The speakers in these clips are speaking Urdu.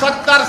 70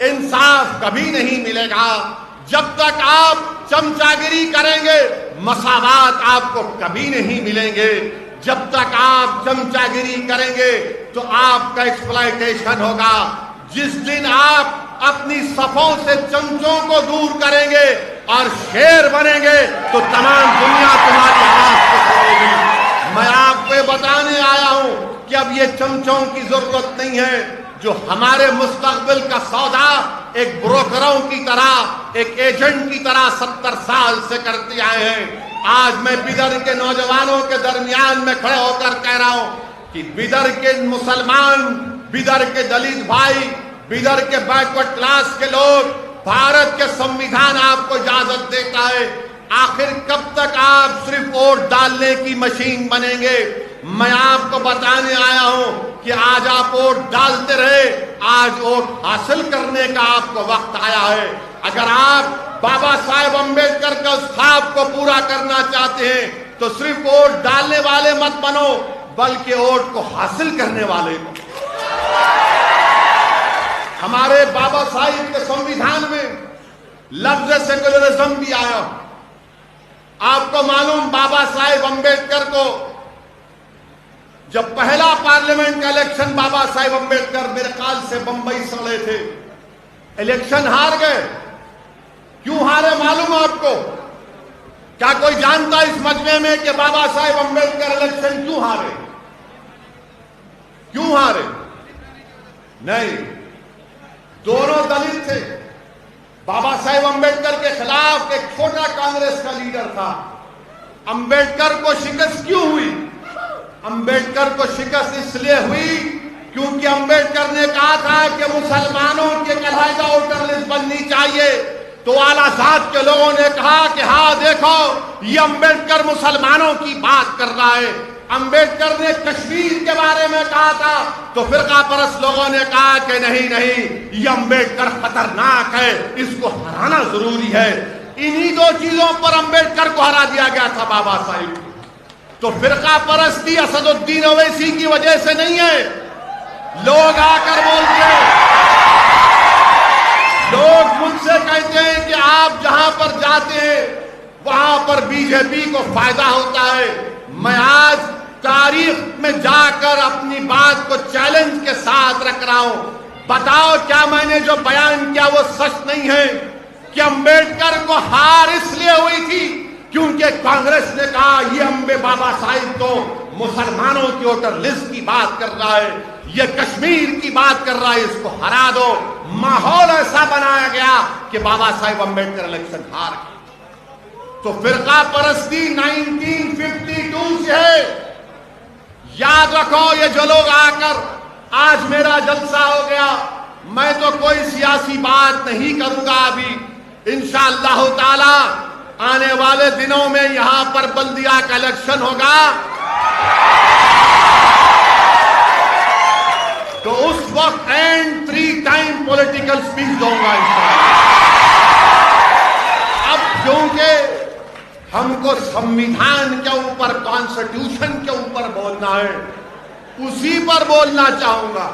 انصاف کبھی نہیں ملے گا۔ جب تک آپ چمچاگیری کریں گے مساوات آپ کو کبھی نہیں ملیں گے۔ جب تک آپ چمچاگیری کریں گے تو آپ کا ایکسپلائٹیشن ہوگا۔ جس دن آپ اپنی صفوں سے چمچوں کو دور کریں گے اور شیر بنیں گے تو تمام دنیا تمہاری آواز کو سنے گی۔ میں آپ کو بتانے آیا ہوں کہ اب یہ چمچوں کی ضرورت نہیں ہے جو ہمارے مستقبل کا سودا ایک بروکروں کی طرح، ایک ایجنٹ کی طرح 70 سال سے کرتے آئے ہیں۔ آج میں بیدر کے نوجوانوں کے درمیان میں کھڑے ہو کر کہہ رہا ہوں کہ بیدر کے مسلمان، بیدر کے دلت بھائی، بیدر کے بیکورڈ کلاس کے لوگ، بھارت کے سمویدھان آپ کو اجازت دیتا ہے۔ آخر کب تک آپ صرف ووٹ ڈالنے کی مشین بنیں گے؟ میں آپ کو بتانے آیا ہوں کہ آج آپ ووٹ ڈالتے رہے، آج ووٹ حاصل کرنے کا آپ کو وقت آیا ہے۔ اگر آپ بابا صاحب امبیڈکر کا اس خواب کو پورا کرنا چاہتے ہیں تو صرف ووٹ ڈالنے والے مت بنو، بلکہ ووٹ کو حاصل کرنے والے بنو۔ ہمارے بابا صاحب کے سمویدھان میں لفظ سیکولرزم بھی آیا۔ آپ کو معلوم بابا صاحب امبیڈکر کو جب پہلا پارلیمنٹ کا الیکشن بابا صاحب امبیڈکر میرے خیال سے بمبئی سے لڑے تھے، الیکشن ہار گئے۔ کیوں ہارے معلوم آپ کو؟ کیا کوئی جانتا اس مجمع میں کہ بابا صاحب امبیڈکر الیکشن کیوں ہارے؟ کیوں ہارے؟ نہیں، دونوں دلت تھے۔ بابا صاحب امبیڈکر کے خلاف ایک چھوٹا کانگریس کا لیڈر تھا۔ امبیڈکر کو شکست کیوں ہوئی؟ امبیڈکر کو شکست اس لیے ہوئی کیونکہ امبیڈکر نے کہا تھا کہ مسلمانوں کی ایک علیحدہ ووٹر لسٹ بننی چاہیے، تو اعلیٰ ذات کے لوگوں نے کہا کہ ہاں دیکھو یہ امبیڈکر مسلمانوں کی بات کر رہا ہے۔ امبیڈکر نے کشمیر کے بارے میں کہا تھا تو فرقہ پرست لوگوں نے کہا کہ نہیں نہیں، یہ امبیڈکر خطرناک ہے، اس کو ہرانا ضروری ہے۔ انہی دو چیزوں پر امبیڈکر کو ہرا دیا گیا تھا بابا صاحب۔ تو فرقہ پرستی اسد الدین اویسی کی وجہ سے نہیں ہے۔ لوگ آ کر بولتے ہیں، لوگ مجھ سے کہتے ہیں کہ آپ جہاں پر جاتے ہیں وہاں پر بی جے پی کو فائدہ ہوتا ہے۔ میں آج تاریخ میں جا کر اپنی بات کو چیلنج کے ساتھ رکھ رہا ہوں۔ بتاؤ کیا میں نے جو بیان کیا وہ سچ نہیں ہے کہ امبیڈکر کو ہار اس لیے ہوئی تھی کیونکہ کانگریس نے کہا یہ بابا صاحب تو مسلمانوں کی ووٹر لسٹ کی بات کر رہا ہے، یہ کشمیر کی بات کر رہا ہے، اس کو ہرا دو۔ ماحول ایسا بنایا گیا کہ بابا صاحب امبیڈکر الیکشن ہار گئے۔ تو فرقہ پرستی 1952 سے ہے۔ یاد رکھو یہ جو لوگ آ کر آج میرا جلسہ ہو گیا، میں تو کوئی سیاسی بات نہیں کروں گا ابھی۔ انشاءاللہ تعالی آنے والے دنوں میں یہاں پر بلدیہ کا الیکشن ہوگا تو اس وقت اینڈ 3 ٹائم پولیٹیکل سپیچ دوں گا انشاءاللہ۔ اب کیونکہ ہم کو سمویدھان کے اوپر، کانسٹیٹیوشن کے اوپر بولنا ہے، اسی پر بولنا چاہوں گا،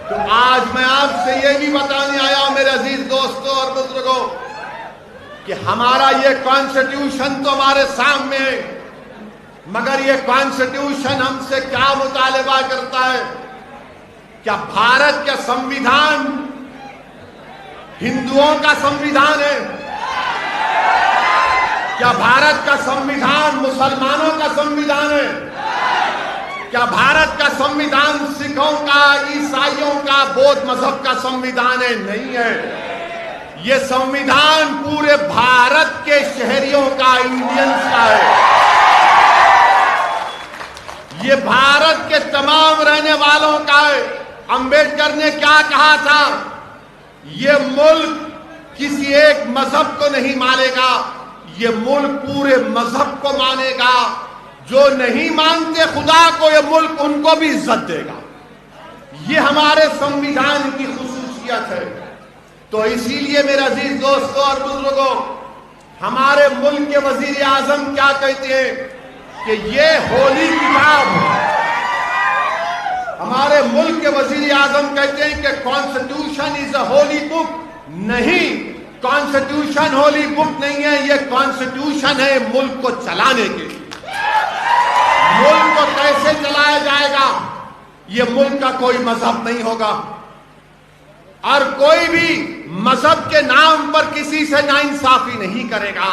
تو آج میں آپ سے یہ بھی بتانے آیا ہوں میرے عزیز دوستوں اور بزرگوں کہ ہمارا یہ کانسٹیٹیوشن تو ہمارے سامنے ہے، مگر یہ کانسٹیٹیوشن ہم سے کیا مطالبہ کرتا ہے؟ کیا بھارت کا سمویدھان ہندوؤں کا سمویدھان ہے؟ کیا بھارت کا سمویدھان مسلمانوں کا سمویدھان ہے؟ کیا بھارت کا سمویدھان سکھوں کا، عیسائیوں کا، بودھ مذہب کا سمویدھان ہے؟ نہیں ہے۔ یہ سمویدھان پورے بھارت کے شہریوں کا، انڈینز کا ہے۔ یہ بھارت کے تمام رہنے والوں کا ہے۔ امبیڈکر نے کیا کہا تھا؟ یہ ملک کسی ایک مذہب کو نہیں مانے گا، یہ ملک پورے مذہب کو مانے گا۔ جو نہیں مانتے خدا کو یہ ملک ان کو بھی عزت دے گا۔ یہ ہمارے سمویدھان کی خصوصیت ہے۔ تو اسی لیے میرے عزیز دوستوں اور بزرگوں، ہمارے ملک کے وزیر اعظم کیا کہتے ہیں کہ یہ ہولی کتاب ہے، ہمارے ملک کے وزیر اعظم کہتے ہیں کہ کانسٹیٹیوشن از اے ہولی بک. نہیں، کانسٹیٹیوشن ہولی بک نہیں ہے، یہ کانسٹیٹیوشن ہے ملک کو چلانے کے لیے. ملک کو کیسے چلایا جائے گا؟ یہ ملک کا کوئی مذہب نہیں ہوگا، اور کوئی بھی مذہب کے نام پر کسی سے ناانصافی نہیں کرے گا.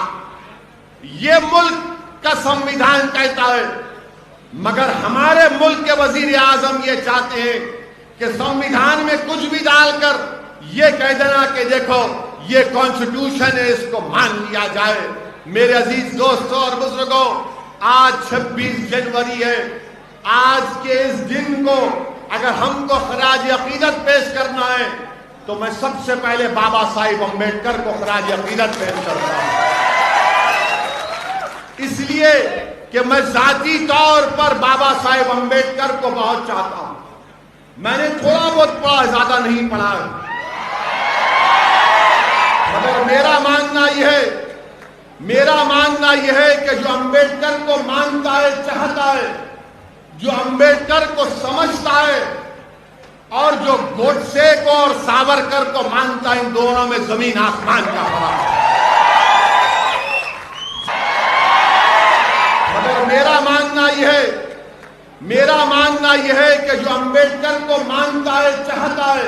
یہ ملک کا سمویدھان کہتا ہے، مگر ہمارے ملک کے وزیر اعظم یہ چاہتے ہیں کہ سمویدھان میں کچھ بھی ڈال کر یہ کہہ دینا کہ دیکھو یہ کانسٹیٹیوشن ہے، اس کو مان لیا جائے. میرے عزیز دوستوں اور بزرگوں، آج 26 جنوری ہے. آج کے اس دن کو اگر ہم کو خراج عقیدت پیش کرنا ہے تو میں سب سے پہلے بابا صاحب امبیڈکر کو خراج عقیدت پیش کرتا ہوں، اس لیے کہ میں ذاتی طور پر بابا صاحب امبیڈکر کو بہت چاہتا ہوں. میں نے تھوڑا بہت پڑھا، زیادہ نہیں پڑھا ہے، مگر میرا ماننا یہ ہے کہ جو امبیڈکر کو مانتا ہے، چاہتا ہے، جو امبیڈکر کو سمجھتا ہے، اور جو گوڈسے کو اور ساورکر کو مانتا ہے، ان دونوں میں زمین آسمان کا فرق ہے. مگر میرا ماننا یہ ہے کہ جو امبیڈکر کو مانتا ہے، چاہتا ہے،